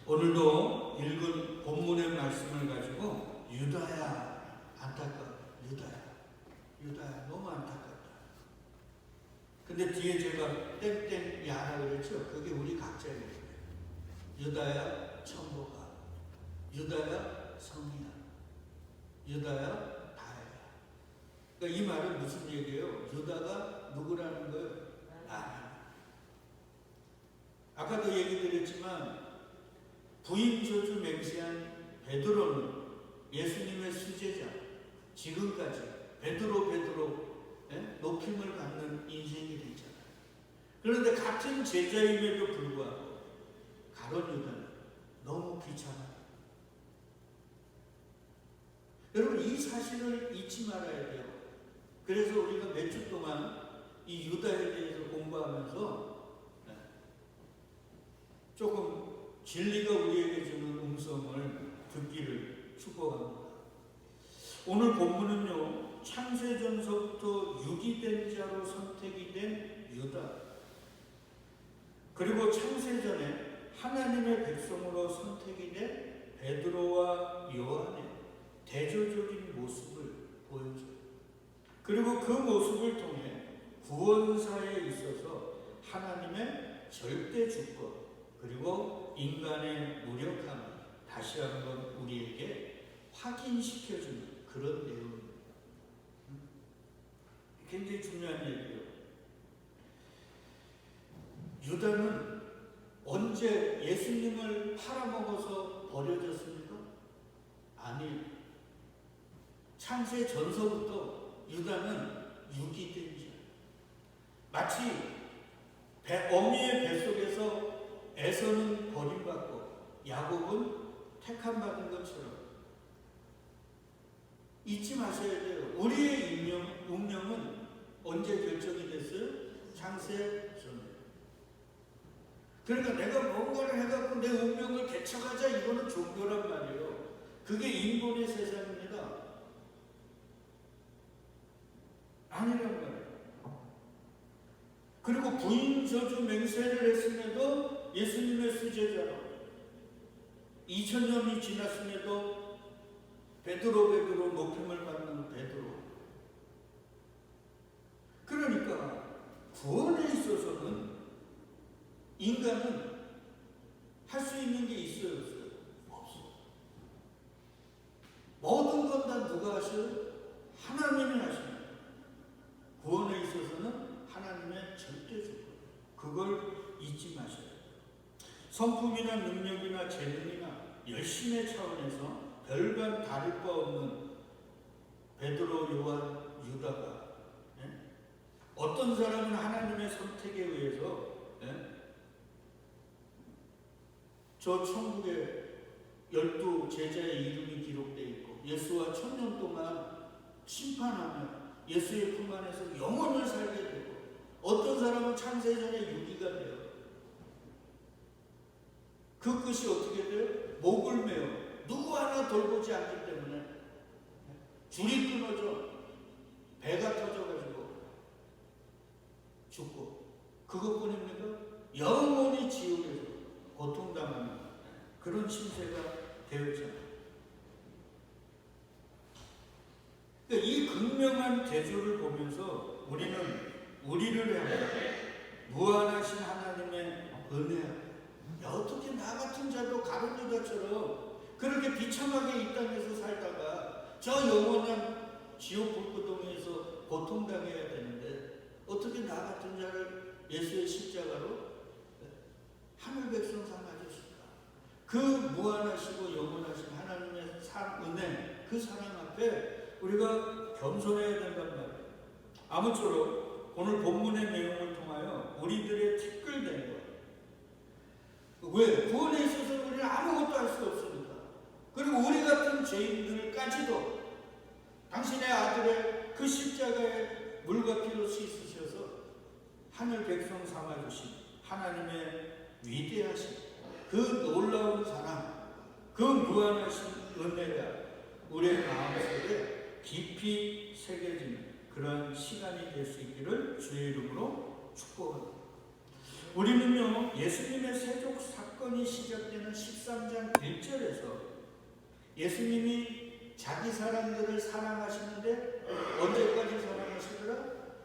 오늘도 읽은 본문의 말씀을 가지고 유다야 안타깝다. 유다야 너무 안타깝다. 근데 뒤에 제가 땡땡 야라 그랬죠. 그게 우리 각자의 거예요. 유다야 천보가, 유다야 성이야, 유다야 다혜야. 그러니까 이 말은 무슨 얘기예요? 유다가 누구라는 거예요? 나. 아까도 얘기 드렸지만 부인 저주 맹세한 베드로는 예수님의 수제자, 지금까지 베드로 높임을 받는 인생이 됐잖아요. 그런데 같은 제자임에도 불구하고 가룟 유다는 너무 귀찮아요. 여러분 이 사실을 잊지 말아야 돼요. 그래서 우리가 몇 주 동안 이 유다에 대해서 공부하면서 조금 진리가 우리에게 주는 음성을 듣기를 축복합니다. 오늘 본문은요, 창세전서부터 유기된 자로 선택이 된 유다, 그리고 창세전에 하나님의 백성으로 선택이 된 베드로와 요한의 대조적인 모습을 보여줘요. 그리고 그 모습을 통해 구원사에 있어서 하나님의 절대 주권, 그리고 인간의 무력함을 다시 한번 우리에게 확인시켜주는 그런 내용입니다. 굉장히 중요한 얘기예요. 유다는 언제 예수님을 팔아먹어서 버려졌습니까? 아니, 창세 전서부터 유다는 유기된 자. 마치 어미의 뱃속에서 에서는 버림받고 야곱은 택함받은 것처럼 잊지 마셔야 돼요. 우리의 운명은 언제 결정이 됐어요? 창세 전에. 그러니까 내가 뭔가를 해갖고 내 운명을 개척하자, 이거는 종교란 말이에요. 그게 인본의 세상입니다. 아니란 말이에요. 그리고 부인 저주 맹세를 했음에도 예수님의 수제자로 2000년이 지났음에도 베드로 높임을 받는 베드로. 그러니까 구원에 있어서는 인간은 할 수 있는 게 있어요, 없어요? 없어요. 모든 건 다 누가 하셔요? 하나님이 하십니다. 구원에 있어서는 하나님의 절대 주권. 그걸 잊지 마셔야 돼요. 성품이나 능력이나 재능이나 열심의 차원에서 별반 다를 바 없는 베드로, 요한, 유다가 어떤 사람은 하나님의 선택에 의해서 저 천국에 12 제자의 이름이 기록되어 있고 예수와 1000년 동안 심판하며 예수의 품 안에서 영원을 살게 되고, 어떤 사람은 창세전에 유기가 돼요. 그 끝이 어떻게 돼요? 목을 메어 누구 하나 돌보지 않기 때문에 줄이 끊어져 배가 터져가지고 죽고, 그것뿐입니까? 영원히 지옥에서 고통당하는 그런 침세가 되었잖아요. 그러니까 이 극명한 대조를 보면서 우리는 우리를 향해 무한하신 하나님의 은혜, 야, 어떻게 나 같은 자도 가룟 유다처럼 그렇게 비참하게 이 땅에서 살다가 저 영원한 지옥 불구덩이에서 고통당해야 되는데 어떻게 나 같은 자를 예수의 십자가로 하늘 백성 삼아주실까? 그 무한하시고 영원하신 하나님의 은혜, 그 사랑 앞에 우리가 겸손해야 된단 말이에요. 아무쪼록 오늘 본문의 내용을 통하여 우리들의 티끌된 것, 왜? 구원에 있어서 우리는 아무것도 할 수 없습니다. 그리고 우리 같은 죄인들까지도 당신의 아들의 그 십자가에 물과 피로 씻으셔서 하늘 백성 삼아주신 하나님의 위대하신 그 놀라운 사랑, 그 무한하신 은혜가 우리의 마음속에 깊이 새겨지는 그런 시간이 될 수 있기를 주의 이름으로 축복합니다. 우리는요, 예수님의 세족 사건이 시작되는 13장 1절에서 예수님이 자기 사람들을 사랑하시는데 언제까지 사랑하시더라?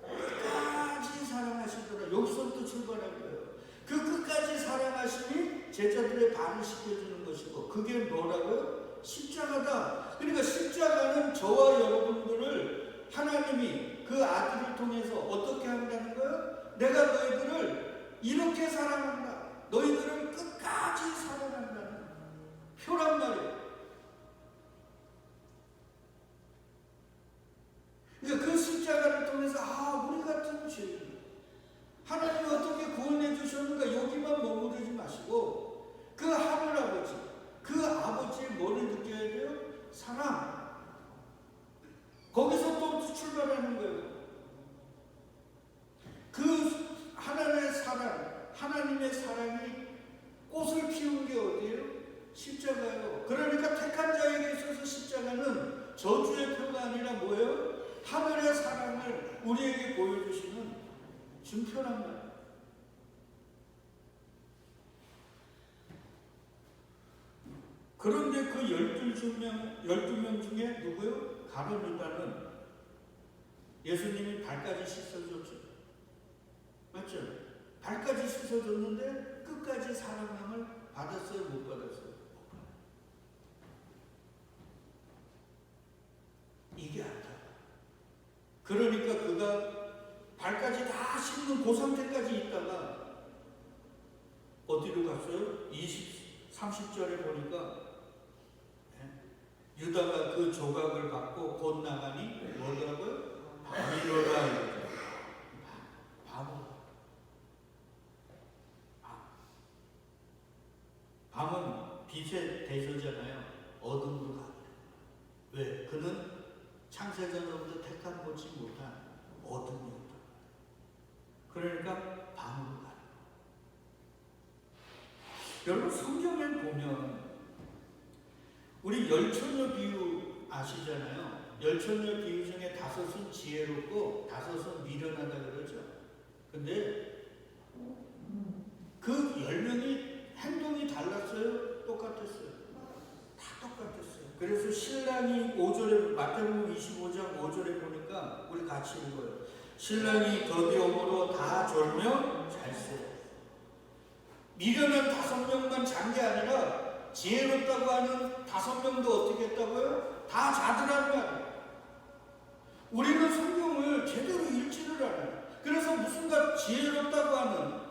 끝까지 사랑하시더라. 여기서부터 출발한 거예요. 그 끝까지 사랑하심이 제자들의 발을 씻겨주는 것이고, 그게 뭐라고요? 십자가다. 그러니까 십자가는 저와 여러분들을 하나님이 그 아들을 통해서 어떻게 한다는 거예요? 내가 너희들을 이렇게 사랑한다. 너희들을 끝까지 사랑한다는 표란 말이에요. 그러니까 그 십자가를 통해서 우리 같은 죄인 하나님이 어떻게 구원해 주셨는가 여기만 머무르지 마시고 그 하늘아버지, 그 아버지의 뭐를 느껴야 돼요? 사랑. 거기서 또 출발하는 거예요. 그 하나님의 사랑, 하나님의 사랑이 꽃을 피운 게 어디예요? 십자가예요. 그러니까 택한 자에게 있어서 십자가는 저주의 표가 아니라 뭐예요? 하늘의 사랑을 우리에게 보여주시는 증표란 말이에요. 그런데 그 12명 중에 누구요? 가룟 유다는 예수님이 발까지 씻어줬죠. 맞죠? 발까지 씻어줬는데 끝까지 사랑함을 받았어요? 못 받았어요? 이게 아니다. 그러니까 그가 발까지 다 씻는 그 상태까지 있다가 어디로 갔어요? 30절에 보니까 유다가 그 조각을 받고 곧 나가니 뭐라고요? 밤이로라. 밤은 빛의 대조잖아요. 어둠으로 가요. 왜? 그는 창세전부터 택한 보지 못한 어둠이었다. 그러니까 밤으로 가요. 여러분 성경에 보면 우리 열처녀 비유 아시잖아요. 열처녀 비유 중에 5은 지혜롭고 5은 미련하다 그러죠. 근데 그 10명이 행동이 달랐어요? 똑같았어요? 다 똑같았어요. 그래서 신랑이 5절에 마태복음 25장 5절에 보니까 우리 같이 읽어요. 신랑이 더디옴으로 다 졸며 잘세요. 미련한 5명만 잔 게 아니라 지혜롭다고 하는 5명도 어떻게 했다고요? 다 자더란 말이에요. 우리는 성경을 제대로 읽지를 않아요. 그래서 무슨가 지혜롭다고 하는,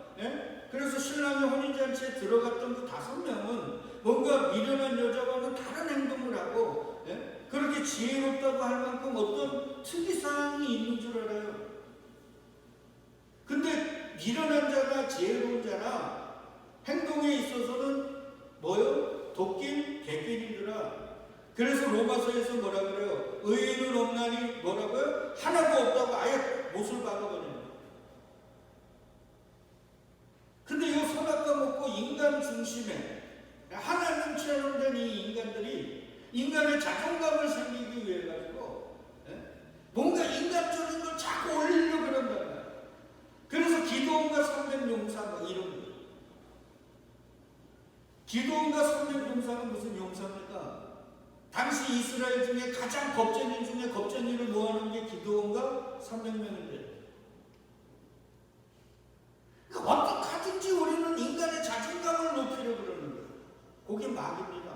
그래서 신랑의 혼인잔치에 들어갔던 그 5명은 뭔가 미련한 여자와는 다른 행동을 하고, 그렇게 지혜롭다고 할 만큼 어떤 특이사항이 있는 줄 알아요. 근데 미련한 자나 지혜로운 자나 행동에 있어서는 뭐요? 도끼 개끼니더라. 그래서 로마서에서 뭐라 그래요? 의인은 없나니 뭐라고요? 하나도 없다고 아예 못을 박아버려요. 근데 이 선악과 먹고 인간 중심에 하나님 체험된 이 인간들이 인간의 자존감을 생기기 위해 가지고 뭔가 인간적인 걸 자꾸 올리려고 그런단 말이에요. 그래서 기도원과 300용사 이런 거예요. 기도원과 300용사는 무슨 용사입니까? 당시 이스라엘 중에 가장 겁쟁이 중에 겁쟁이를 모아놓은 게 기도원과 300명인데 그러니까 어떡하든지 우리는 인간의 자존감을 높이려고 그러는 거예요. 그게 막입니다.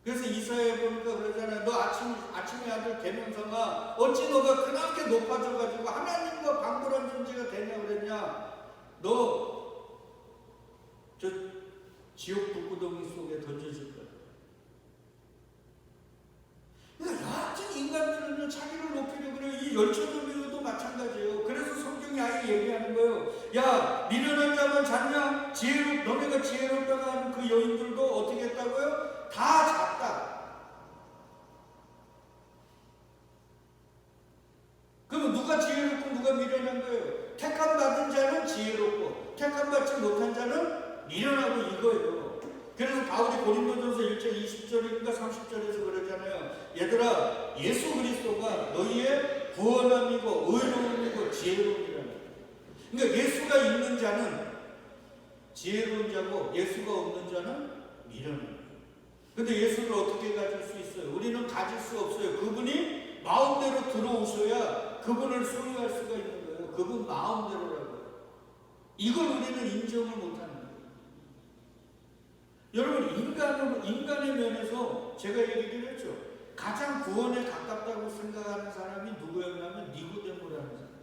그래서 이사야에 보니까 그러잖아요. 너 아침의 아들 대명성아 어찌 너가 그렇게 높아져가지고 하나님과 방불한 존재가 되냐 그랬냐. 너 저 지옥 불구덩이 속에 던져질 거야. 그러니까 여하튼 인간들은 자기를 높이려고 그래요. 이 열처녀 비유도 마찬가지예요. 그래서 성경이 아예 얘기하는 거예요. 야, 미련한 자만 잤냐? 너네가 지혜롭다고 하는 그 여인들도 어떻게 했다고요? 다 잤다. 그럼 누가 지혜롭고 누가 미련한 거예요? 택함 받은 자는 지혜롭고 택함 받지 못한 자는 미련하고 이거예요. 그래서 바울이 고린도전서 1장 20절인가 30절에서 그러잖아요. 얘들아, 예수 그리스도가 너희의 구원함이고 의로움이고 지혜로움이라는 거예요. 그러니까 예수가 있는 자는 지혜로운 자고 예수가 없는 자는 미련한 자예요. 근데 예수를 어떻게 가질 수 있어요? 우리는 가질 수 없어요. 그분이 마음대로 들어오셔야 그분을 소유할 수가 있는 거예요. 그분 마음대로라고요. 이걸 우리는 인정을 못하는 거예요. 여러분, 인간의 면에서 제가 얘기를 했죠. 가장 구원에 가깝다고 생각하는 사람이 누구였냐면 니고데모라는 사람.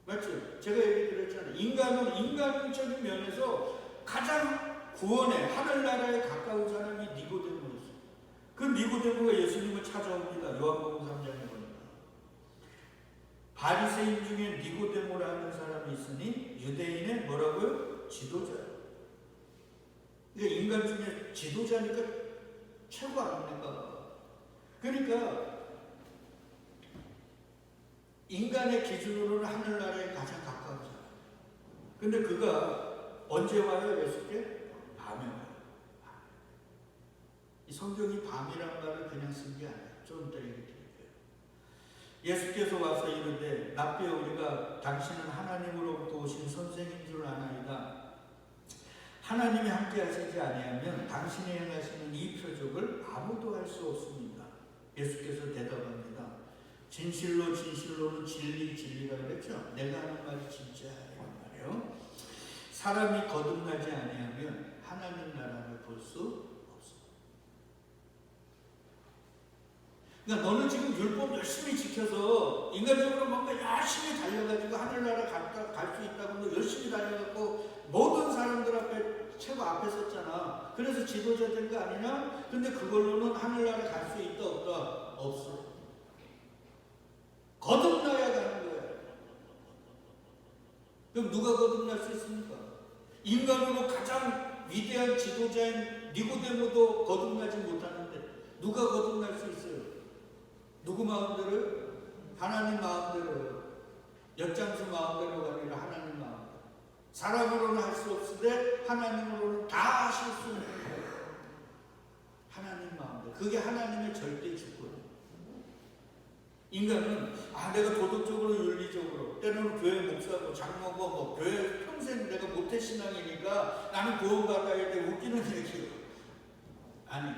맞죠? 제가 얘기를 했잖아요. 인간은 인간적인 면에서 가장 구원에 하늘나라에 가까운 사람이 니고데모였어요. 그 니고데모가 예수님을 찾아옵니다. 요한복음 3장에 보니까 바리새인 중에 니고데모라는 사람이 있으니 유대인의 뭐라고요? 지도자예요. 그러니까 인간 중에 지도자니까 최고 아닙니까? 그러니까 인간의 기준으로는 하늘나라에 가장 가까운 사람. 근데 그가 언제 와요? 예수께? 밤에 와요. 이 성경이 밤이란 말을 그냥 쓴 게 아니에요. 좀 이따 얘기 드릴게요. 예수께서 와서 이르되 납비여 우리가 당신은 하나님으로부터 오신 선생인 줄 아나이다. 하나님이 함께 하시지 아니하면 당신이 행하시는 이 표적을 아무도 할 수 없습니다. 예수께서 대답합니다. 진실로 진실로는 진리 진리가 그랬죠. 내가 하는 말이 진짜 이런 말이에요. 사람이 거듭나지 아니하면 하나님 나라를 볼 수 없어. 그러니까 너는 지금 율법 열심히 지켜서 인간적으로 뭔가 열심히 달려가지고 하늘나라 갈 수 있다고 너 열심히 달려갖고 모든 사람들 앞에 최고 앞에 섰잖아. 그래서 지도자 된 거 아니냐? 근데 그걸로는 하늘나라 갈 수 있다 없다? 없어. 거듭나야 가는 거야. 그럼 누가 거듭날 수 있습니까? 인간으로 가장 위대한 지도자인 니고데모도 거듭나지 못하는데 누가 거듭날 수 있어요? 누구 마음대로? 하나님 마음대로. 엿장수 마음대로가 아니라 하나님 마음대로. 사람으로는 할 수 없으되 하나님으로는 다 하실 수 있는 거예요. 하나님 마음대로. 그게 하나님의 절대 주권이에요. 인간은 내가 도덕적으로 윤리적으로 때로는 교회 목사고 장로고 뭐 교회 평생 내가 모태신앙이니까 나는 구원받아야 돼. 웃기는 얘기예요. 아니.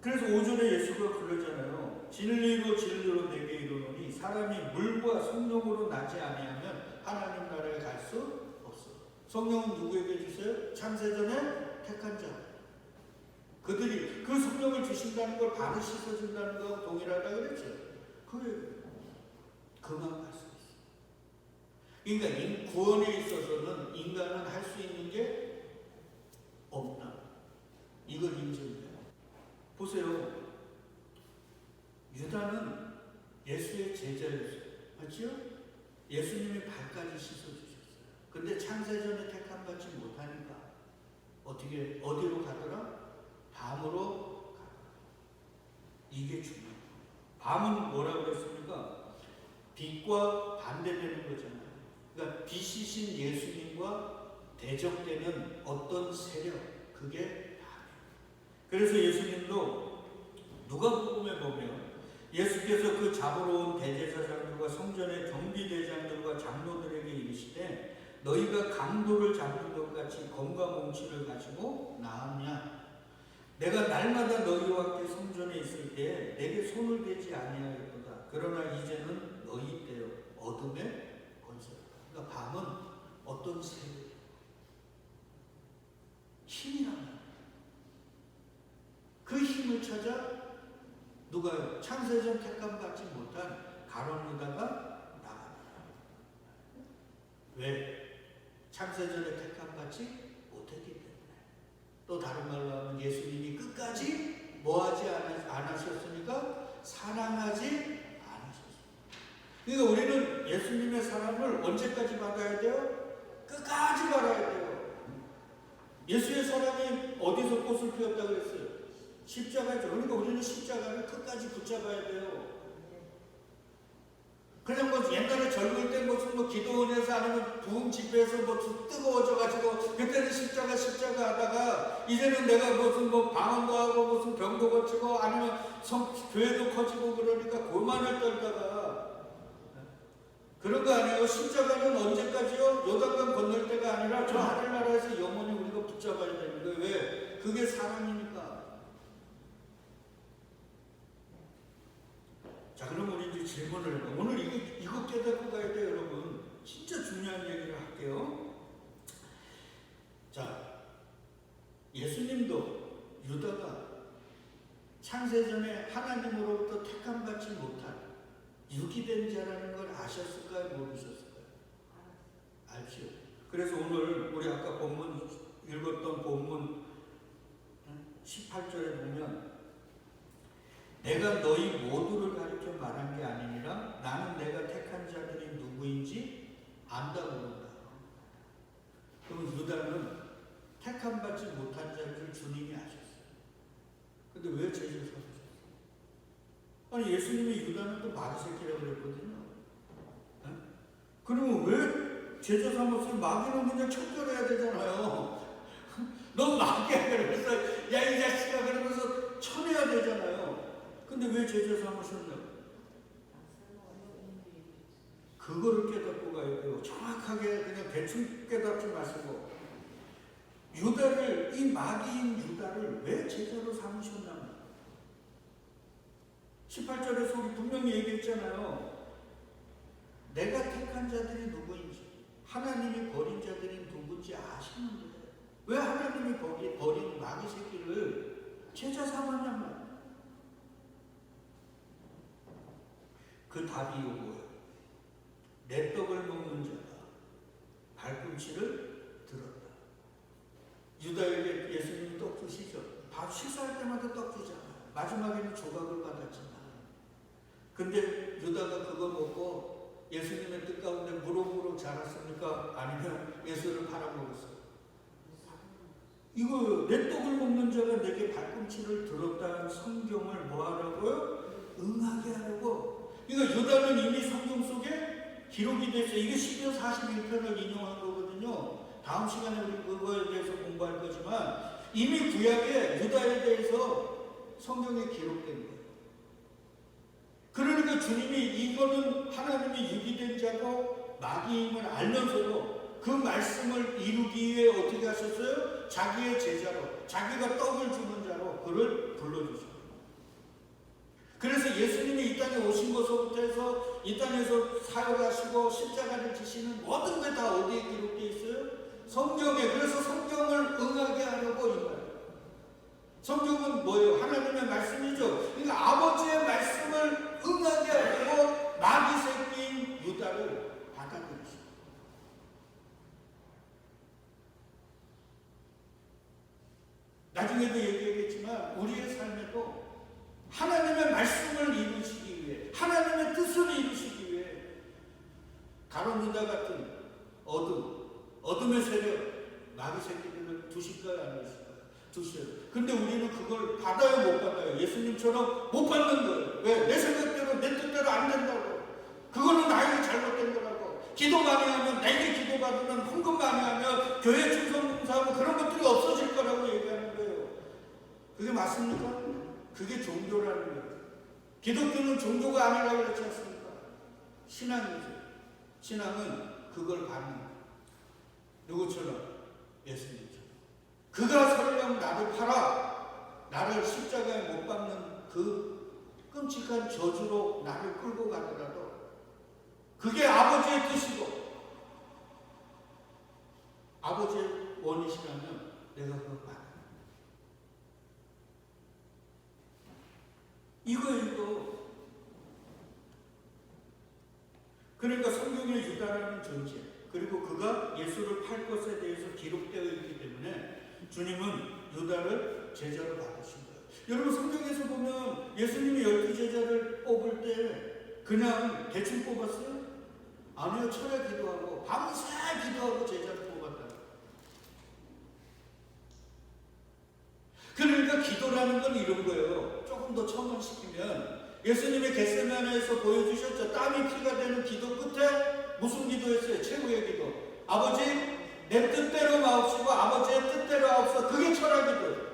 그래서 5절에 예수가 그러잖아요. 진리로 진리로 내게 이르노니 사람이 물과 성령으로 나지 아니하면 하나님 나라에 갈 수 없어. 성령은 누구에게 주세요? 창세전에 택한 자. 그들이 그 성령을 주신다는 걸 바로 씻어준다는 거 동일하다 그랬죠. 그만 갈 수 있어. 그러니까 구원에 있어서는 인간은 할 수 있는 게 없다. 이걸 인정해요. 보세요. 유다는 예수의 제자였어요. 맞죠? 예수님이 발까지 씻어주셨어요. 근데 창세전에 택함 받지 못하니까 어디로 가더라? 밤으로 가더라. 이게 중요해요. 밤은 뭐라고 그랬습니까? 빛과 반대되는 거잖아요. 그러니까 빛이신 예수님과 대적되는 어떤 세력, 그게 밤이에요. 그래서 예수님도 누가복음에 보면 예수께서 그 잡으러 온 대제사장들과 성전의 경비대장들과 장로들에게 이르시되 너희가 강도를 잡는 것 같이 검과 몽치를 가지고 나왔냐? 내가 날마다 너희와 함께 성전에 있을 때에 내게 손을 대지 아니하였도다. 그러나 이제는 너희 때요 어둠의 권세다. 그러니까 밤은 어떤 세력, 힘이란 그 힘을 찾아 누가요? 창세전 택함 받지 못한 가룟 유다가 나갑니다. 왜? 창세전에 택함 받지 못했기 때문에. 또 다른 말로 하면 예수님이 끝까지 뭐하지 않으셨으니까 사랑하지 않으셨습니다. 그러니까 우리는 예수님의 사랑을 언제까지 받아야 돼요? 끝까지 받아야 돼요. 예수의 사랑이 어디서 꽃을 피웠다고 그랬어요? 십자가죠. 그러니까 우리는 십자가를 끝까지 붙잡아야 돼요. 그냥 뭐 옛날에 젊을 때 무슨 뭐 기도원에서 아니면 부흥 집회에서 뭐 뜨거워져가지고 그때는 십자가 하다가 이제는 내가 무슨 뭐 방언도 하고 무슨 병도 고치고 아니면 교회도 커지고 그러니까 고만을 떨다가 그런 거 아니에요. 십자가는 언제까지요? 요단강 건널 때가 아니라 저 하늘나라에서 영원히 우리가 붙잡아야 되는 거예요. 왜? 그게 사랑이니까. 자, 그럼 우리 이제 질문을 해봐. 오늘 이거 깨닫고 가야 돼요, 여러분. 진짜 중요한 얘기를 할게요. 자, 예수님도 유다가 창세전에 하나님으로부터 택함받지 못한 유기된 자라는 걸 아셨을까요? 모르셨을까요? 알죠. 그래서 오늘 우리 아까 읽었던 본문 18절에 보면 내가 너희 모두를 가리켜 말한 게 아니니라 나는 내가 택한 자들이 누구인지 안다고 그런다. 그럼 유다는 택함받지 못한 자를 주님이 아셨어요. 근데 왜 제자로 삼으셨어요? 아니 예수님이 유다는 또 마귀새끼라고 그랬거든요. 네? 그러면 왜 제자 삼았어요? 마귀는 그냥 척결해야 되잖아요. 너 마귀야 그러면서 야 이 자식아 그러면서 쳐내야 되잖아요. 근데 왜 제자 삼으셨냐고. 그거를 깨닫고 가야 돼요. 정확하게 그냥 대충 깨닫지 마시고 유다를 이 마귀인 유다를 왜 제자로 삼으셨냐면 18절에서 우리 분명히 얘기했잖아요. 내가 택한 자들이 누구인지 하나님이 버린 자들이 누군지 아시는데 왜 하나님이 버린 마귀 새끼를 제자 삼았냐면 그 답이 이거예요. 내 떡을 먹는 자가 발꿈치를 들었다. 유다에게 예수님이 떡 주시죠. 밥 식사할 때마다 떡 주잖아요. 마지막에는 조각을 받았지만 근데 유다가 그거 먹고 예수님의 뜻 가운데 무럭무럭 자랐습니까? 아니면 예수를 팔아먹었어요? 이거 내 떡을 먹는 자가 내게 발꿈치를 들었다는 성경을 뭐하라고요? 응하게 하려고. 그러니까 유다는 이미 성경 속에 기록이 됐어요. 이게 시편 41편을 인용한 거거든요. 다음 시간에 우리 그거에 대해서 공부할 거지만 이미 구약에 유다에 대해서 성경에 기록된 거예요. 그러니까 주님이 이거는 하나님이 유기된 자고 마귀임을 알면서도 그 말씀을 이루기 위해 어떻게 하셨어요? 자기의 제자로, 자기가 떡을 주는 자로 그를 불러주셨어요. 그래서 예수님이 이 땅에 오신 것부터 해서 이 땅에서 사역하시고 십자가를 지시는 모든 게 다 어디에 기록되어 있어요? 성경에. 그래서 성경을 응하게 하려고 이 말이에요. 성경은 뭐예요? 하나님의 말씀이죠. 그러니까 아버지의 말씀을 응하게 하려고 마귀 새끼인 유다를 받아들이시죠. 나중에도 얘기하겠지만 우리의 삶에도 하나님의 말씀을 이루시기 위해 하나님의 뜻을 이루시기 위해 가론 유다 같은 어둠의 세력 마귀 새끼들을 두실까요? 안 두실까요? 두셔요. 근데 우리는 그걸 받아요? 못 받아요? 예수님처럼 못 받는 거예요. 왜? 내 생각대로 내 뜻대로 안 된다고. 그거는 나에게 잘못된 거라고. 기도 많이 하면 내게 기도 받으면 헌금 많이 하면 교회 충성 봉사하고 그런 것들이 없어질 거라고 얘기하는 거예요. 그게 맞습니까? 그게 종교라는 거예요. 기독교는 종교가 아니라고 그렇지 않습니까? 신앙이죠. 신앙은 그걸 받는 거예요. 누구처럼? 예수님처럼. 그가 설령 나를 팔아 나를 십자가에 못 박는 그 끔찍한 저주로 나를 끌고 가더라도 그게 아버지의 뜻이고 아버지의 원이시라면 내가 그걸 받아. 이거. 그러니까 성경의 유다라는 존재 그리고 그가 예수를 팔 것에 대해서 기록되어 있기 때문에 주님은 유다를 제자로 받으신 거예요. 여러분 성경에서 보면 예수님이 12제자를 뽑을 때 그냥 대충 뽑았어요? 아니요. 철야 기도하고 밤새 기도하고 제자를 뽑았다. 그러니까 기도라는 건 이런 거예요. 조금 더 첨언시키면 예수님의 겟세마네에서 보여주셨죠. 땀이 피가 되는 기도 끝에 무슨 기도했어요? 최후의 기도. 아버지 내 뜻대로 마옵시고 아버지의 뜻대로 하옵소서. 그게 철학이고요.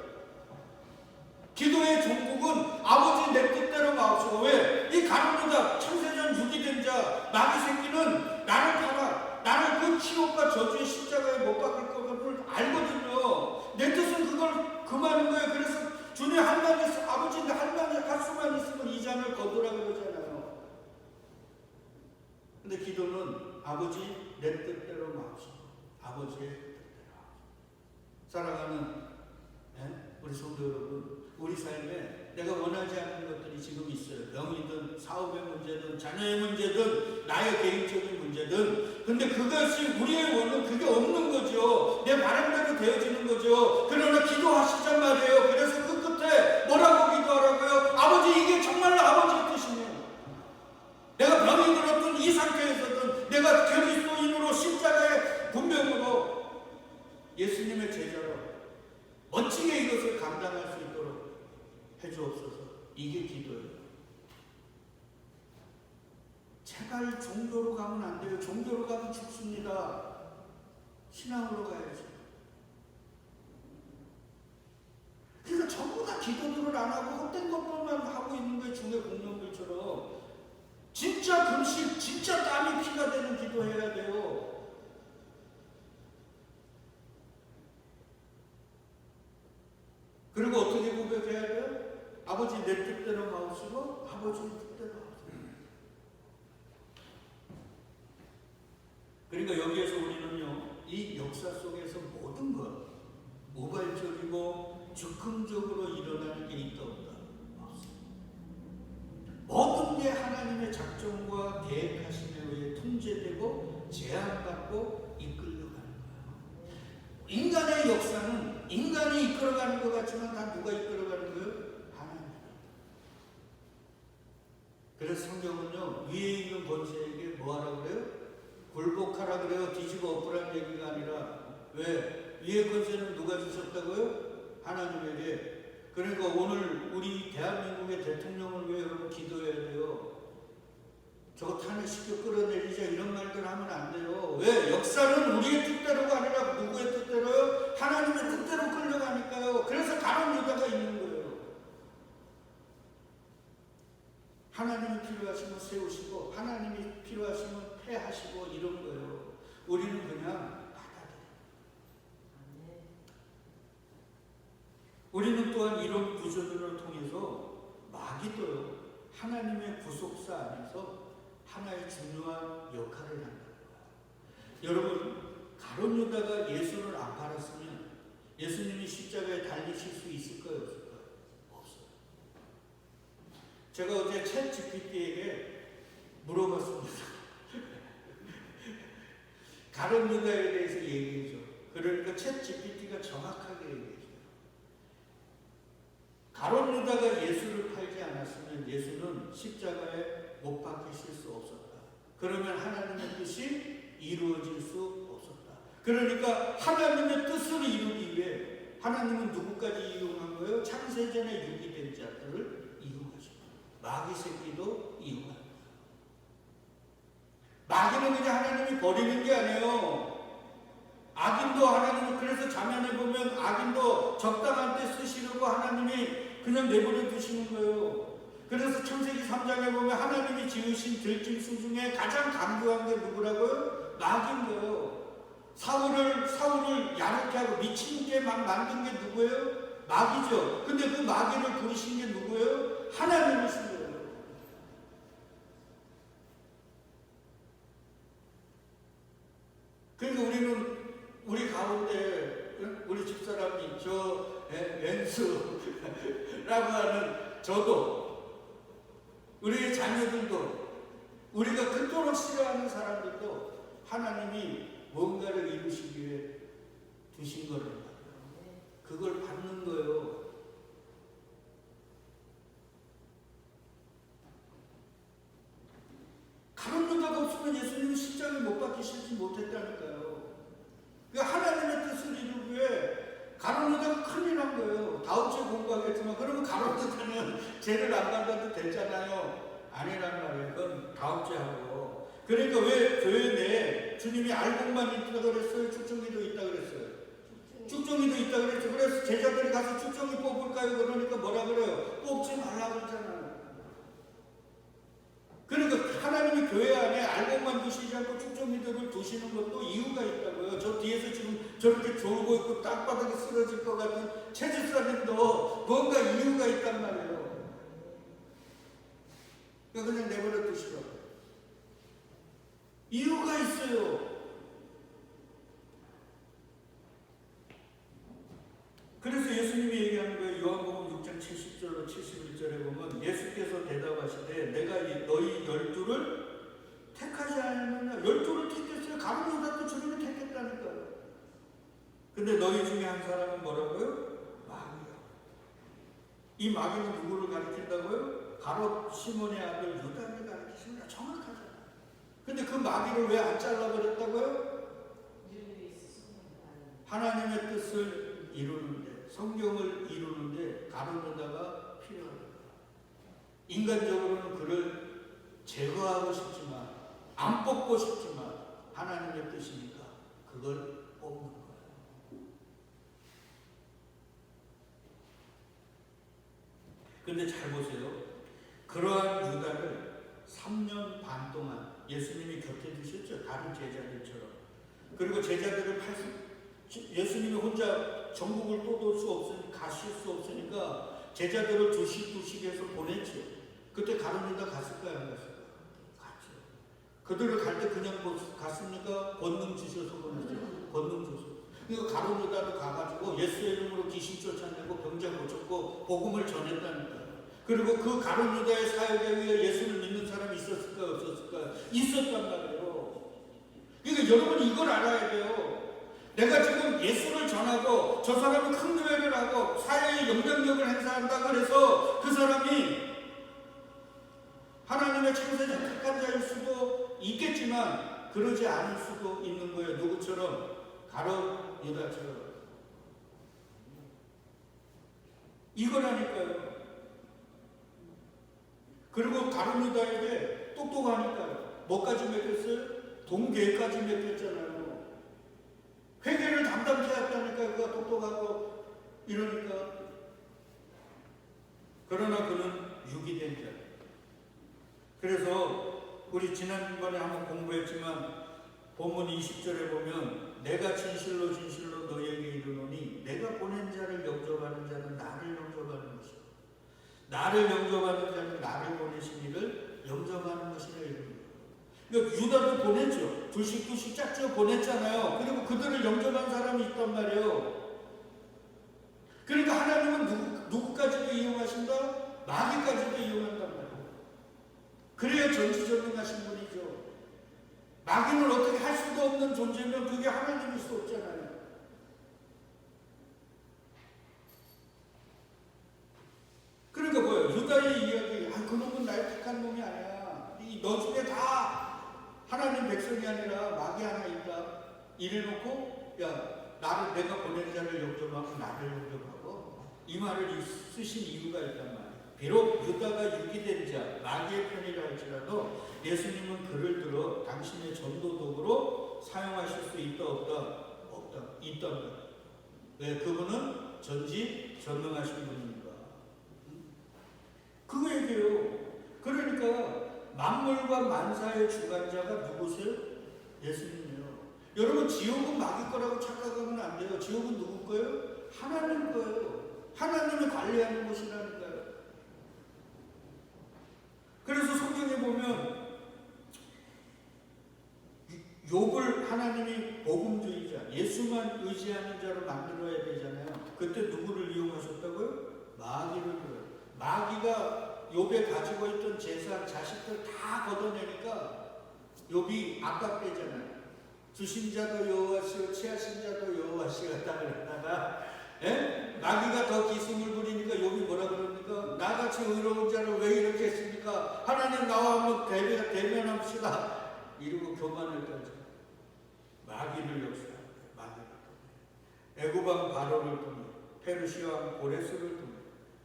기도의 종국은 아버지 내 뜻대로 마옵시고. 왜? 이 가룟유다 창세전 6이 된 자 마귀 새끼는 나를 팔아, 나를 그 치욕과 저주의 십자가에 못 박을 것을 알거든요. 내 뜻은 그걸 금하는 거예요. 그래서 주님 할 말 있어, 아버지 할 수만 있으면 이 잔을 거두라 그러잖아요. 근데 기도는 아버지 내 뜻대로 마옵시고 아버지의 뜻대로 하옵시고. 사랑하는 우리 성도 여러분, 우리 삶에 내가 원하지 않는 것들이 지금 있어요. 병이든 사업의 문제든 자녀의 문제든 나의 개인적인 문제든. 근데 그것이 우리의 원은 그게 없는 거죠. 내 바람대로 되어지는 거죠. 그러나 기도하시잔 말이에요. 그래서 그 끝에 뭐라고 기도하라고요? 아버지 이게 정말로 아버지의 뜻이네요. 내가 병이 들었든 이 상태에서든 내가 그리스도인으로 십자가의 분명으로 예수님의 제자로 멋지게 이것을 감당할 수 있도록 해주옵소서. 이게 기도예요. 제발 종교로 가면 안 돼요. 종교로 가면 죽습니다. 신앙으로 가야지. 그러니까 전부 다 기도들을 안 하고 헛된 것만 하고 있는 거예요. 중의 공룡들처럼. 진짜 금식, 진짜 땀이 피가 되는 기도해야 돼요. 그리고 어떻게 고백해야 돼요? 아버지 내 뜻대로 마옵시고 아버지의 뜻대로 하옵소서. 그러니까 여기에서 우리는요, 이 역사 속에서 모든 것, 모발적이고 즉흥적으로 일어나는 게 있다 없다? 없습니다. 모든 게 하나님의 작정과 계획하심에 의해 통제되고 제한받고 이끌려가는 거예요. 인간의 역사는 인간이 이끌어가는 것 같지만 다 누가 이끌어가는 거예요? 하나님. 그래서 성경은요, 위에 있는 권세에게 뭐 하라고 그래요? 굴복하라 그래요. 뒤집어 엎으라는 얘기가 아니라. 왜? 위에 권세는 누가 주셨다고요? 하나님에게. 그러니까 오늘 우리 대한민국의 대통령을 위해 여러분 기도해야 돼요. 저거 탄핵시켜 끌어내리자 이런 말들 하면 안 돼요. 왜? 역사는 우리의 뜻대로가 아니라 누구의 뜻대로요? 하나님의 뜻대로 끌려가니까요. 그래서 가룟유다가 있는 거예요. 하나님이 필요하시면 세우시고 하나님이 필요하시면 패하시고 이런 거예요. 우리는 그냥 받아들여요. 우리는 또한 이런 구조들을 통해서 마귀도요, 하나님의 구속사 안에서 하나의 중요한 역할을 한다는 거예요. 여러분, 가룟유다가 예수를 안 팔았으면 예수님이 십자가에 달리실 수 있을까요? 없을까요? 없어요. 제가 어제 챗 GPT에게 물어봤습니다. 가룟유다에 대해서 얘기해줘. 그러니까 챗 GPT가 정확하게 얘기해줘요. 가룟유다가 예수를 팔지 않았으면 예수는 십자가에 못 박히실 수 없었다. 그러면 하나님의 뜻이 이루어질 수 없었다. 그러니까 하나님의 뜻을 이루기 위해 하나님은 누구까지 이용한 거예요? 창세전에 유기된 자들을 이용하셨다. 마귀 새끼도 이용한 거예요. 마귀는 그냥 하나님이 버리는 게 아니에요. 악인도 하나님은, 그래서 자면에 보면 악인도 적당한 때 쓰시려고 하나님이 그냥 내버려 두시는 거예요. 그래서 창세기 3장에 보면 하나님이 지으신 들짐승 중에 가장 강교한 게 누구라고요? 마귀인 거예요. 사울을 야롭게 하고 미치게 막 만든 게 누구예요? 마귀죠. 근데 그 마귀를 부르신 게 누구예요? 하나님이신 거예요. 그러니까 우리 가운데 우리 집사람이 저 왼수라고 하는 저도, 우리의 자녀들도, 우리가 그토록 싫어하는 사람들도 하나님이 뭔가를 이루시기 위해 두신 거를 그걸 받는 거예요. 가룟유다가 없으면 예수님은 십자가에 못 박히시지 못했다니까요. 그 하나님의 뜻을 이루기 위해 가룟 유다가 큰일 난 거예요. 다음 주에 공부하겠지만 그러면 가룟 유다는 죄를 안 받아도 됐잖아요. 아니란 말이에요. 그건 다음 주에 하고. 그러니까 왜 교회 내에 주님이 알곡만 있다 그랬어요? 쭉정이도 있다 그랬어요? 쭉정이도 있다 그랬죠. 그래서 제자들이 가서 쭉정이 뽑을까요? 그러니까 뭐라 그래요? 뽑지 말라 그랬잖아요. 그러니까 하나님이 교회 안에 알곡만 두시지 않고 쭉정이들을 두시는 것도 이유가 있다고요. 저 뒤에서 지금 저렇게 졸고 있고 땅바닥에 쓰러질 것 같은 채집사님도 뭔가 이유가 있단 말이에요. 그러니까 그냥 내버려 두시라고. 이유가 있어요. 그래서 예수님이 얘기하는 거예요. 요한복음 6장 70절로 71절에 보면 예수께서 대답하시되 내가 너희 12를 택하지 않았느냐. 12를 택했어요. 가룟 유다도 주님을 택했다니까요. 근데 너희 중에 한 사람은 뭐라고요? 마귀야. 이 마귀는 누구를 가리킨다고요? 바로 시몬의 아들 유다를 가리키십니다. 정확하잖아요. 근데 그 마귀를 왜 안 잘라버렸다고요? 하나님의 뜻을 이루는데, 성경을 이루는데 가룟 유다가 필요합니다. 인간적으로는 그를 제거하고 싶지만, 안 뽑고 싶지만 하나님의 뜻이니까 그걸 뽑는 거예요. 근데 잘 보세요. 그러한 유다를 3년 반 동안 예수님이 곁에 두셨죠. 다른 제자들처럼. 그리고 제자들을 예수님이 혼자 전국을 떠돌 수 없으니까, 가실 수 없으니까 제자들을 두씩 해서 보냈죠. 그때 가룟 유다 갔을까요? 안 갔을까요? 갔죠. 그들을 갈 때 그냥 갔습니까? 권능 주셔서 보냈죠. 권능 주셔서. 그러니까 가룟 유다도 가가지고 예수의 이름으로 귀신 쫓아내고 병자 고쳤고 복음을 전했다니까요. 그리고 그 가룟 유다의 사역에 의해 예수를 믿는 사람이 있었을까요? 없었을까요? 있었단 말이에요. 그러니까 여러분 이걸 알아야 돼요. 내가 지금 예수를 전하고 저 사람이 큰 교회를 하고 사회의 영향력을 행사한다 그래서 그 사람이 하나님의 창세자 택한 자일 수도 있겠지만 그러지 않을 수도 있는 거예요. 누구처럼? 가룟 유다처럼. 이거라니까요. 그리고 가룟 유다에게 똑똑하니까요. 뭐까지 맡겼어요? 동계까지 맡겼잖아요. 회개를 담당케 했다니까. 그가 똑똑하고 이러니까. 그러나 그는 유기된 자. 그래서 우리 지난번에 한번 공부했지만 본문 20절에 보면 내가 진실로 너희에게 이르노니 내가 보낸 자를 영접하는 자는 나를 영접하는 것이고 나를 영접하는 자는 나를 보내신 이를 영접하는 것이라 이릅니다. 그러니까 유다도 보냈죠. 둘씩 짝지어 보냈잖아요. 그리고 그들을 영접한 사람이 있단 말이에요. 그러니까 하나님은 누구까지도 이용하신다? 마귀까지도 이용한단 말이에요. 그래야 전지전능하신 분이죠. 마귀는 어떻게 할 수도 없는 존재면 그게 하나님일 수 없잖아요. 그러니까 뭐예요? 유다의 이야기, 그놈은 나의 택한 놈이 아니야. 너 중에 다 하나님 백성이 아니라 마귀 하나 있다. 이래놓고 나를 내가 보낸 자를 영접하고 나를 영접하고 이 말을 쓰신 이유가 있단 말이에요. 비록 유다가 유기된 자, 마귀의 편이라 할지라도 예수님은 그를 들어 당신의 전도 도구로 사용하실 수 있다 없다? 있단 말이에요. 왜? 그분은 전지전능하신 분입니다. 그거 얘기해요. 그러니까 만물과 만사의 주관자가 누구세요? 예수님이에요. 여러분 지옥은 마귀 거라고 착각하면 안 돼요. 지옥은 누구 거예요? 하나님 거예요. 하나님이 관리하는 곳이라니까요. 그래서 성경에 보면 욥을 하나님이 복음주의자, 예수만 의지하는 자로 만들어야 되잖아요. 그때 누구를 이용하셨다고요? 마귀를. 마귀가 욥에 가지고 있던 재산, 자식들 다 걷어내니까 욥이 압박되잖아요. 주신 자도 여호와시오, 취하신 자도 여호와시오 딱 그랬다가 마귀가 더 기승을 부리니까 욥이 뭐라 그럽니까? 나같이 의로운 자를 왜 이렇게 했습니까? 하나님 나와 한번 대면합시다. 이러고 교만을 떨죠. 마귀를 역사합니다. 마귀를. 대구방 바로를 통해 페르시아 왕 고레스를 통해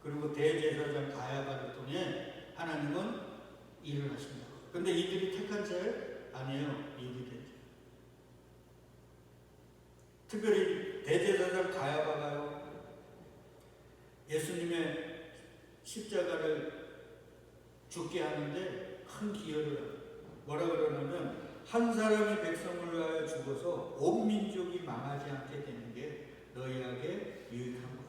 그리고 대제사장 가야바를 통해 하나님은 일을 하신다. 근데 이들이 택한 자 아니에요. 유기된 자. 특별히 대제사장 가야바가요, 예수님의 십자가를 죽게 하는데 큰 기여를 해요. 뭐라 그러냐면 한 사람이 백성을 위하여 죽어서 온 민족이 망하지 않게 되는 게 너희에게 유익한 거야.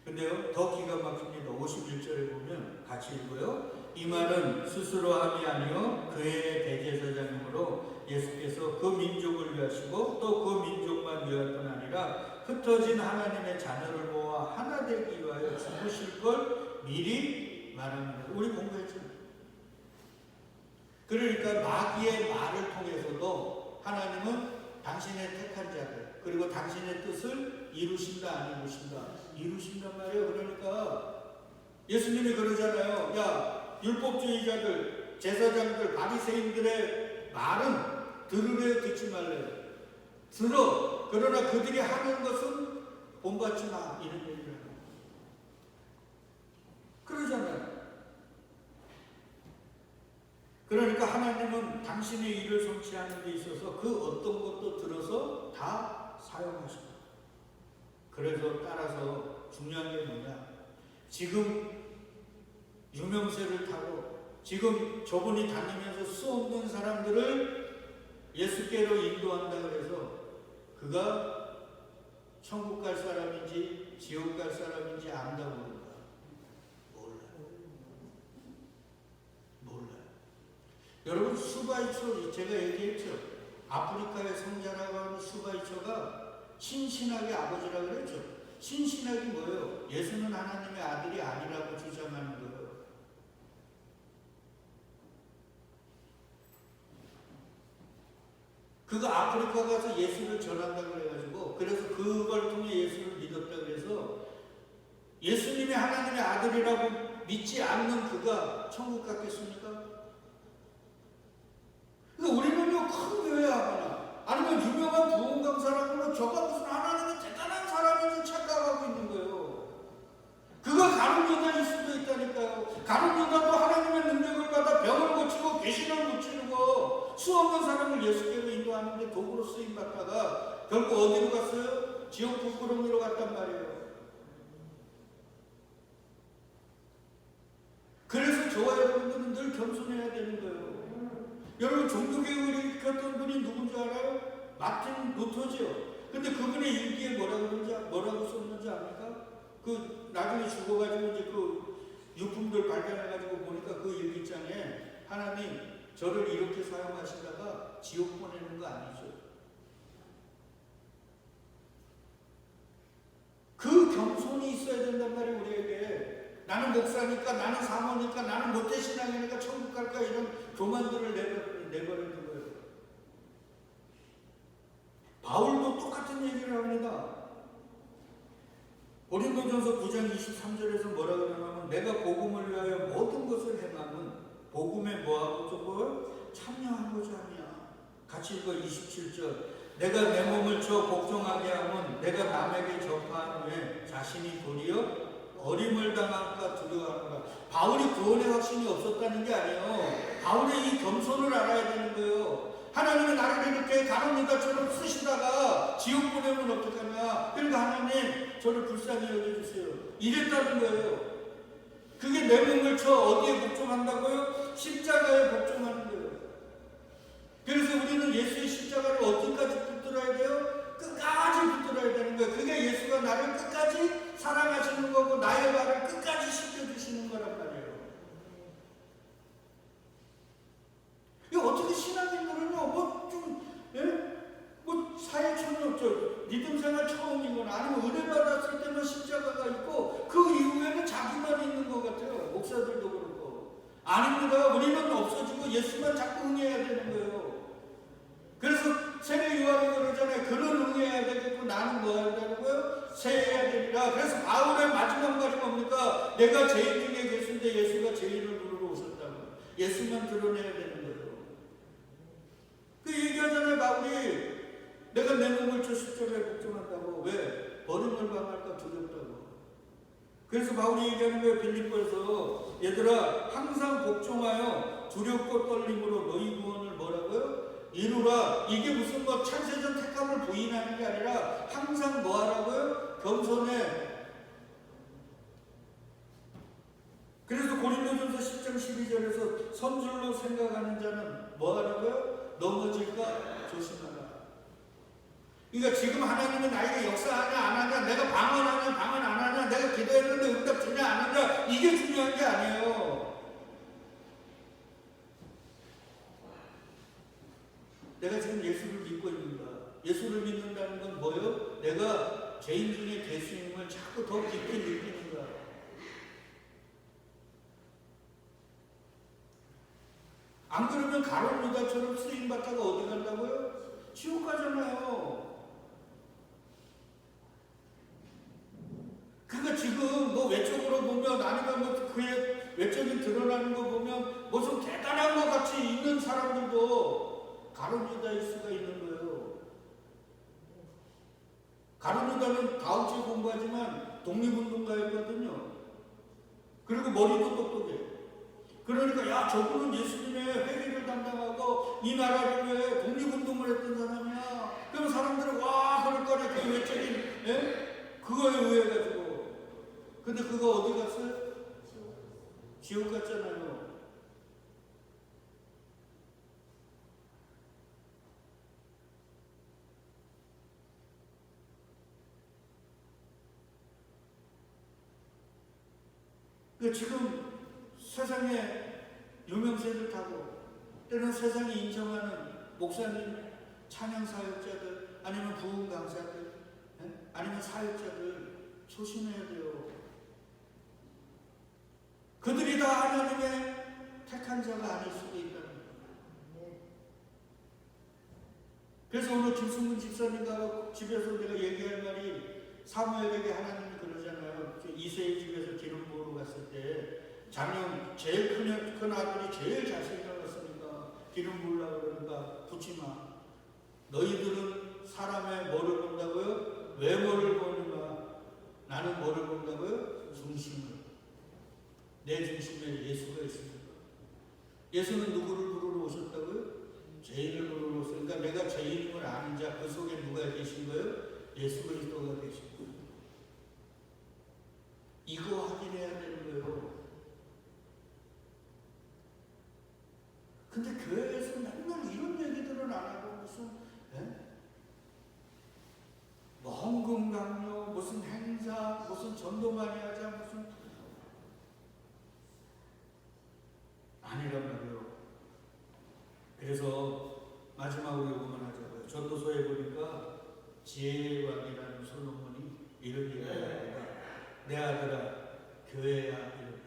근데요, 더 기가 막힙니다. 51절에 보면 같이 읽어요. 이 말은 스스로 함이 아니요 그의 대제사장이므로 예수께서 그 민족을 위하시고 또 그 민족만 위할 뿐 아니라 흩어진 하나님의 자녀를 모아 하나 되기 위하여 죽으실 걸 미리 말합니다. 우리 공부했죠. 그러니까 마귀의 말을 통해서도 하나님은 당신의 택한 자들 그리고 당신의 뜻을 이루신다 안 이루신다? 이루신단 말이에요. 그러니까 예수님이 그러잖아요. 야, 율법주의자들, 제사장들, 바리새인들의 말은 들으래요, 듣지 말래요? 들어. 그러나 그들이 하는 것은 본받지 마. 이런 얘기를 하는 거예요. 그러잖아요. 그러니까 하나님은 당신의 일을 성취하는 데 있어서 그 어떤 것도 들어서 다 사용하십니다. 그래서 따라서 중요한 게 뭐냐? 지금 유명세를 타고 지금 저분이 다니면서 수 없는 사람들을 예수께로 인도한다 그래서 그가 천국 갈 사람인지 지옥 갈 사람인지 안다고 그런가? 몰라요. 여러분, 수바이처 제가 얘기했죠. 아프리카의 성자라고 하는 수바이처가 신신학의 아버지라고 그랬죠. 신신학이 뭐예요? 예수는 하나님의 아들이 아니라고 주장하는 거예요. 그가 아프리카 가서 예수를 전한다고 그래가지고 그래서 그걸 통해 예수를 믿었다 그래서 예수님이 하나님의 아들이라고 믿지 않는 그가 천국 갔겠습니까? 그러니까 우리는요, 큰 교회 하거나 아니면 유명한 부흥 강사라고 저가 무슨 하나님의 대단한 사람인 줄 착각하고 있는 거예요. 그가 가룟 유다일 수도 있다니까요. 가룟 유다도 하나님의 능력을 받아 병을 고치고 귀신을 무찌르고 수 없는 사람을 예수께로 인도하는데 도구로 쓰임받다가 결국 어디로 갔어요? 지옥 부끄러미로 갔단 말이에요. 그래서 저와 여러분들은 늘 겸손해야 되는 거예요. 여러분, 종교개혁을 일으켰던 분이 누군지 알아요? 마틴 루터지요. 근데 그분의 일기에 뭐라고 썼는지 압니까? 그 나중에 죽어가지고 이제 그 유품들 발견해가지고 보니까 그 일기장에 하나님 저를 이렇게 사용하시다가 지옥 보내는 거 아니죠? 그 겸손이 있어야 된단 말이에요, 우리에게. 나는 목사니까, 나는 사모니까, 나는 모태신앙이니까 천국 갈까, 이런 교만들을 내버리는 거예요. 바울도 똑같은 얘기를 합니다. 고린도전서 9장 23절에서 뭐라 그러냐면 내가 복음을 위하여 모든 것을 행함은 복음에 뭐하고 저걸 참여하고자 하냐. 같이 읽어. 27절. 내가 내 몸을 쳐 복종하게 하면 내가 남에게 접한 후에 자신이 도리어 어림을 당할까 두려워하는가. 바울이 구원의 확신이 없었다는 게 아니에요. 바울의 이 겸손을 알아야 되는 거예요. 하나님이 나를 이렇게 가룟 유다처럼 쓰시다가 지옥 보내면 어떡하냐. 그러니까 하나님 저를 불쌍히 여겨주세요. 이랬다는 거예요. 그게 내 몸을 쳐 어디에 복종한다고요? 십자가에 복종하는 거예요. 그래서 우리는 예수의 십자가를 어디까지 붙들어야 돼요? 끝까지 붙들어야 되는 거예요. 그게 예수가 나를 끝까지 사랑하시는 거고 나의 발을 끝까지 씻겨주시는 거란 말이에요. 이거 어떻게 신앙인들은요, 뭐 사회청력, 믿음 생활 처음이거나 아니면 은혜 받았을 때는 십자가가 있고 그 이후에는 자기만 있는 것 같아요. 목사들도 그렇고. 아닙니다. 우리는 없어지고 예수만 자꾸 응해야 되는 거예요. 그래서 세례 요한이 그러잖아요. 그는 응해야 되겠고 나는 뭐 해야 되고요? 세해야 되리라. 그래서 바울의 마지막 말이 뭡니까? 내가 죄인 중에 계신데 예수가 죄인을 부르러 오셨다고. 예수만 드러내야 되는 거예요. 그 얘기하잖아요, 바울이. 내가 내 몸을 쳐 십자가에 복종한다고. 왜? 버림을 당할까 두렵다고. 그래서 바울이 얘기하는 거예요. 빌립보에서 얘들아 항상 복종하여 두렵고 떨림으로 너희 구원을 뭐라고요? 이루라. 이게 무슨 뭐 창세전 택함을 부인하는 게 아니라 항상 뭐 하라고요? 겸손해. 그래서 고린도전서 10장 12절에서 선줄로 생각하는 자는 뭐 하라고요? 넘어질까 조심하라. 그러니까 지금 하나님은 나에게 역사하냐 안 하냐, 내가 방언하냐 방언 안 하냐, 내가 기도했는데 응답 주냐 안 하냐, 이게 중요한 게 아니에요. 내가 지금 예수를 믿고 있는가? 예수를 믿는다는 건 뭐예요? 내가 죄인 중에 예수님을 자꾸 더 깊이 느끼는가? 안 그러면 가룟 유다처럼 쓰임받다가 어디 간다고요? 지옥 가잖아요. 그러니까 지금 뭐 외적으로 보면 아니면 뭐 그의 외적인 드러나는 거 보면 무슨 대단한 것 같이 있는 사람들도 가룟 유다일 수가 있는 거예요. 가룟 유다는 다음 주에 공부하지만 독립운동가였거든요. 그리고 머리도 똑똑해. 그러니까 야 저분은 예수님의 회개를 담당하고 이 나라를 위해 독립운동을 했던 사람이야. 그럼 사람들은 와 그럴 거네. 그 외적인 그거에 의해가지고. 근데 그거 어디 갔어요? 지옥 갔잖아요. 지금 세상에 유명세를 타고 때는 세상이 인정하는 목사님, 찬양 사역자들, 아니면 부흥 강사들, 아니면 사역자들 조심해야 돼요. 그들이 다 하나님의 택한 자가 아닐 수도 있다는 거예요. 그래서 오늘 김승문 집사님과 집에서 내가 얘기할 말이 사무엘에게 하나님이 그러잖아요. 이세의 집에서 기름 부으러 갔을 때 작년 제일 큰 아들이 제일 잘생겼으니까 기름 부으려고 그러니까 붙지 마. 너희들은 사람의 뭐를 본다고요? 외모를 보는가? 나는 뭐를 본다고요? 중심을. 내 중심에 예수가 있습니다. 예수는 누구를 부르러 오셨다고요? 죄인을 부르러 오셨으니까 내가 죄인임을 아는 자 그 속에 누가 계신 거예요? 예수 그리스도가 계신 거예요. 이거 확인해야 되는 거예요. 근데 교회에서 맨날 이런 얘기들은 안 하고 무슨 뭐 헌금 강요, 무슨 행사, 무슨 전도 많이 하자, 무슨 아니란 말이에요. 그래서 마지막으로 이것만 하자고요. 전도서에 보니까 지혜의 왕이라는 솔로몬이 이런 얘기를 합니다. 내 아들아, 교회야 이런다.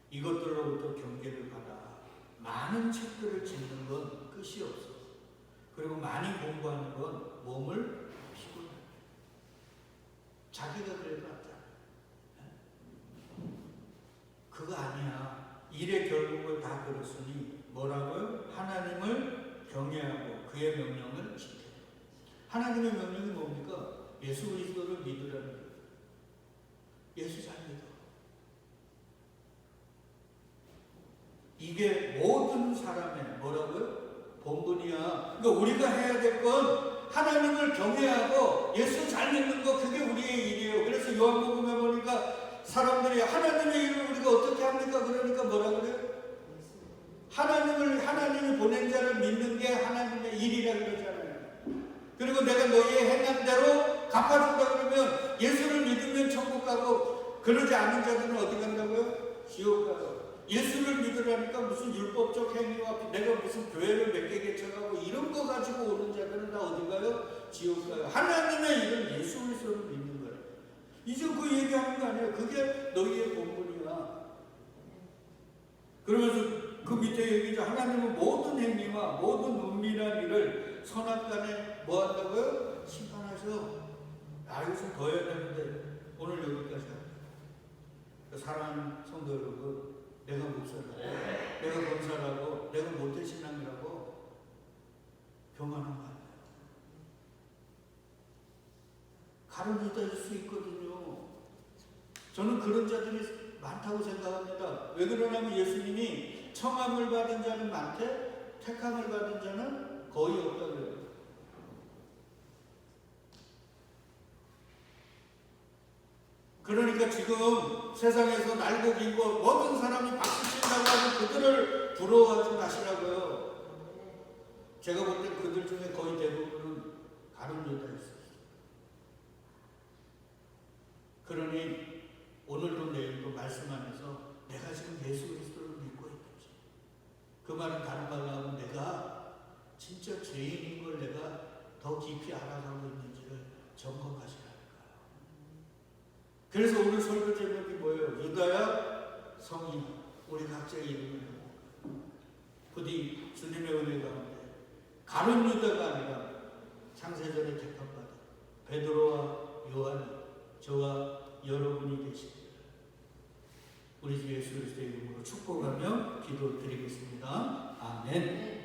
이것들로부터 경계를 받아. 많은 책들을 짓는 건 끝이 없어. 그리고 많이 공부하는 건 몸을 피곤해. 자기가 그래도 하잖아. 그거 아니야. 일의 결국을 다 들었으니 뭐라고요? 하나님을 경외하고 그의 명령을 지켜. 하나님의 명령이 뭡니까? 예수 그리스도를 믿으라는 거예요. 예수 잘 믿어. 이게 모든 사람의 뭐라고요? 본분이야. 그러니까 우리가 해야 될 건 하나님을 경외하고 예수 잘 믿는 거, 그게 우리의 일이에요. 그래서 요한복음에 보니까 사람들이 하나님의 일을 우리가 어떻게 합니까? 그러니까 뭐라 그래요? 하나님이 보낸 자를 믿는 게 하나님의 일이라 그러잖아요. 그리고 내가 너희의 행한 대로 갚아준다 그러면 예수를 믿으면 천국 가고, 그러지 않은 자들은 어디 간다고요? 지옥 가요. 예수를 믿으라니까 무슨 율법적 행위와 내가 무슨 교회를 몇 개 개척하고 이런 거 가지고 오는 자들은 다 어디 가요? 지옥 가요. 하나님의 일은 예수 그리스도를 믿는 거예요. 이제 그 얘기하는 거 아니에요. 그게 너희의 본분이야. 그러면서 그 밑에 얘기죠. 하나님은 모든 행위와 모든 은밀한 일을 선악간에 뭐 한다고요? 심판하셔. 이거 좀 더 해야 되는데 오늘 여기까지 합니다. 사랑하는 성도 여러분, 내가 목사라고, 내가 권사라고, 내가 모태신앙이라고 교만한 거 아니에요. 가론 유다일 수 있거든요. 저는 그런 자들이 많다고 생각합니다. 왜 그러냐면 예수님이 청함을 받은 자는 많되 택함을 받은 자는 거의 없다고 해요. 그러니까 지금 세상에서 날고 긴고 모든 사람이 박수 친다고 하면 그들을 부러워하지 마시라고요. 제가 볼 때 그들 중에 거의 대부분은 가룟 유다였어요. 그러니 오늘도 내일도 말씀 안에서 내가 지금 예수 그리스도를 믿고 있는지, 그 말은 다른 말로 하면 내가 진짜 죄인인 걸 내가 더 깊이 알아가고 있는지를 점검하시라니까요. 그래서 오늘 설교 제목이 뭐예요? 유다야 성인, 우리 각자의 이름을 부디 주님의 은혜 가운데 가룟 유다가 아니라 창세전에 택함받은 베드로와 요한이 저와 여러분이 되십니다. 우리 주 예수 그리스도의 이름으로 축복하며 기도드리겠습니다. 아멘.